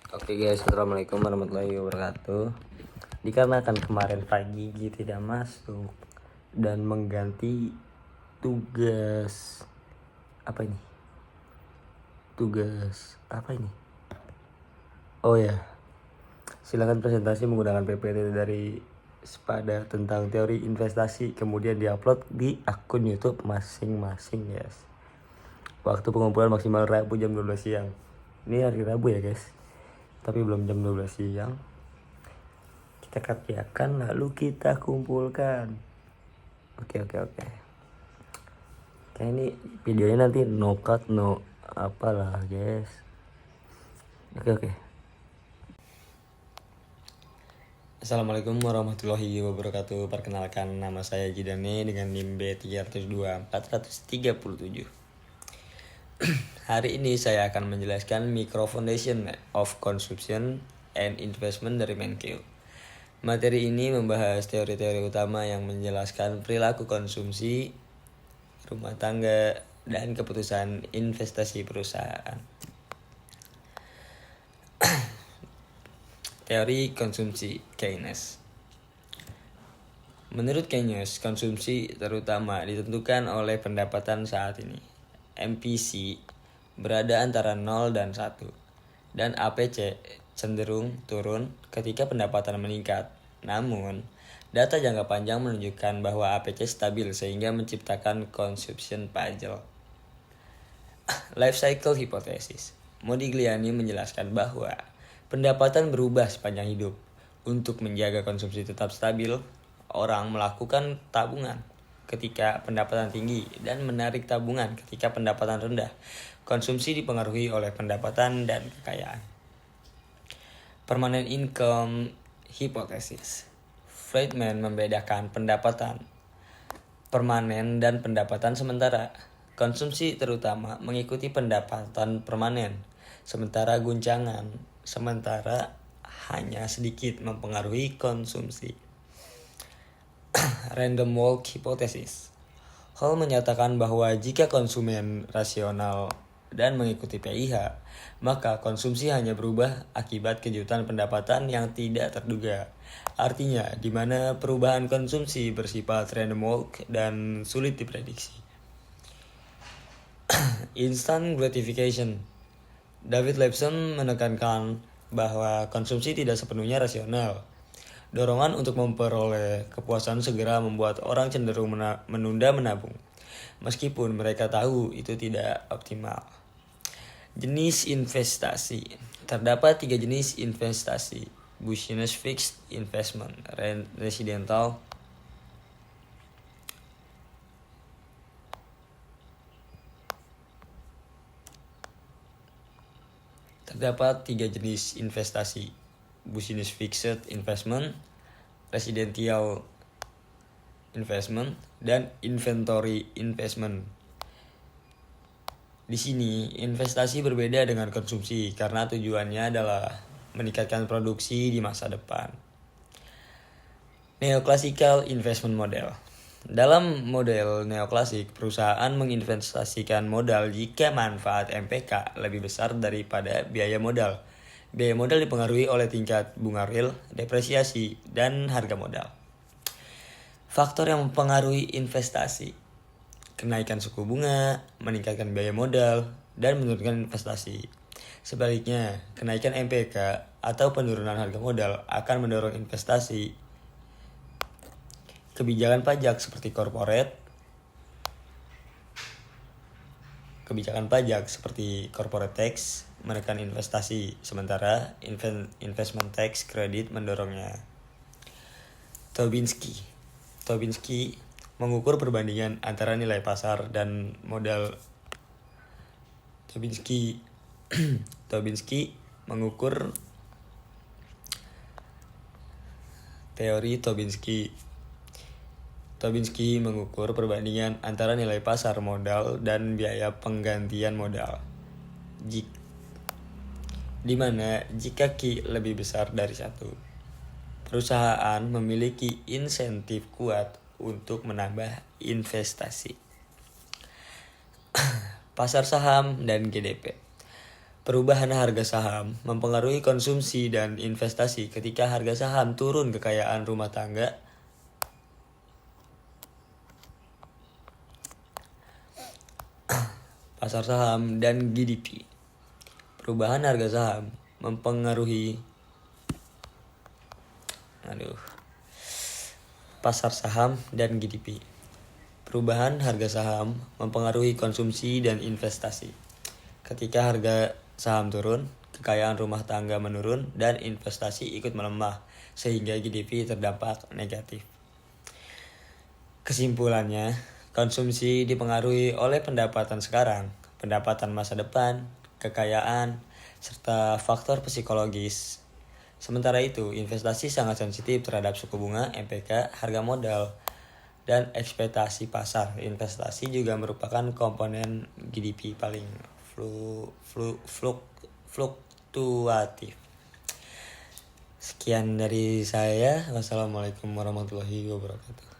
Oke guys, assalamualaikum warahmatullahi wabarakatuh. Dikarenakan kemarin pagi Gi tidak masuk dan mengganti tugas apa ini? Tugas apa ini? Oh ya, silakan presentasi menggunakan PPT dari Spada tentang teori investasi, kemudian diupload di akun YouTube masing-masing guys. Waktu pengumpulan maksimal Rabu jam 12 siang. Ini hari Rabu ya guys, tapi belum jam 12 siang. Kita kerjakan lalu kita kumpulkan. Oke. Kayak ini videonya nanti no cut no apalah guys. Oke. Assalamualaikum warahmatullahi wabarakatuh. Perkenalkan, nama saya Jidane dengan NIM B302437. Hari ini saya akan menjelaskan Micro Foundation of Consumption and Investment dari Menkeu. Materi ini membahas teori-teori utama yang menjelaskan perilaku konsumsi rumah tangga dan keputusan investasi perusahaan. Teori konsumsi Keynes. Menurut Keynes, konsumsi terutama ditentukan oleh pendapatan saat ini. MPC berada antara 0 dan 1, dan APC cenderung turun ketika pendapatan meningkat. Namun, data jangka panjang menunjukkan bahwa APC stabil sehingga menciptakan consumption puzzle. Life cycle hypothesis. Modigliani menjelaskan bahwa pendapatan berubah sepanjang hidup. Untuk menjaga konsumsi tetap stabil, orang melakukan tabungan ketika pendapatan tinggi dan menarik tabungan ketika pendapatan rendah. Konsumsi dipengaruhi oleh pendapatan dan kekayaan. Permanent income hypothesis. Friedman membedakan pendapatan permanen dan pendapatan sementara. Konsumsi terutama mengikuti pendapatan permanen, sementara hanya sedikit mempengaruhi konsumsi. Random walk hypothesis. Hall menyatakan bahwa jika konsumen rasional dan mengikuti PIH, maka konsumsi hanya berubah akibat kejutan pendapatan yang tidak terduga. Artinya, di mana perubahan konsumsi bersifat random walk dan sulit diprediksi. Instant gratification. David Levson menekankan bahwa konsumsi tidak sepenuhnya rasional. Dorongan untuk memperoleh kepuasan segera membuat orang cenderung menunda menabung, meskipun mereka tahu itu tidak optimal. Jenis investasi. Terdapat 3 jenis investasi: business fixed investment, residential, Terdapat 3 jenis investasi: business fixed investment, residential investment, dan inventory investment. Di sini, investasi berbeda dengan konsumsi karena tujuannya adalah meningkatkan produksi di masa depan. Neoclassical investment model. Dalam model neoklasik, perusahaan menginvestasikan modal jika manfaat MPK lebih besar daripada biaya modal. Biaya modal dipengaruhi oleh tingkat bunga real, depresiasi, dan harga modal. Faktor yang mempengaruhi investasi: kenaikan suku bunga, meningkatkan biaya modal, dan menurunkan investasi. Sebaliknya, kenaikan MPK atau penurunan harga modal akan mendorong investasi. Kebijakan pajak seperti corporate tax menekan investasi, sementara investment tax credit mendorongnya. Tobinski mengukur perbandingan antara nilai pasar dan modal. Tobinski mengukur teori Tobinski mengukur perbandingan antara nilai pasar modal dan biaya penggantian modal, di mana jika Q lebih besar dari 1, perusahaan memiliki insentif kuat untuk menambah investasi. Pasar saham dan GDP. Perubahan harga saham mempengaruhi konsumsi dan investasi. Ketika harga saham turun, kekayaan rumah tangga pasar saham dan GDP. Perubahan harga saham mempengaruhi pasar saham dan GDP. Perubahan harga saham mempengaruhi konsumsi dan investasi. Ketika harga saham turun, kekayaan rumah tangga menurun dan investasi ikut melemah sehingga GDP terdampak negatif. Kesimpulannya, konsumsi dipengaruhi oleh pendapatan sekarang, pendapatan masa depan, kekayaan, serta faktor psikologis. Sementara itu, investasi sangat sensitif terhadap suku bunga, MPK, harga modal, dan ekspektasi pasar. Investasi juga merupakan komponen GDP paling fluktuatif. Sekian dari saya. Wassalamualaikum warahmatullahi wabarakatuh.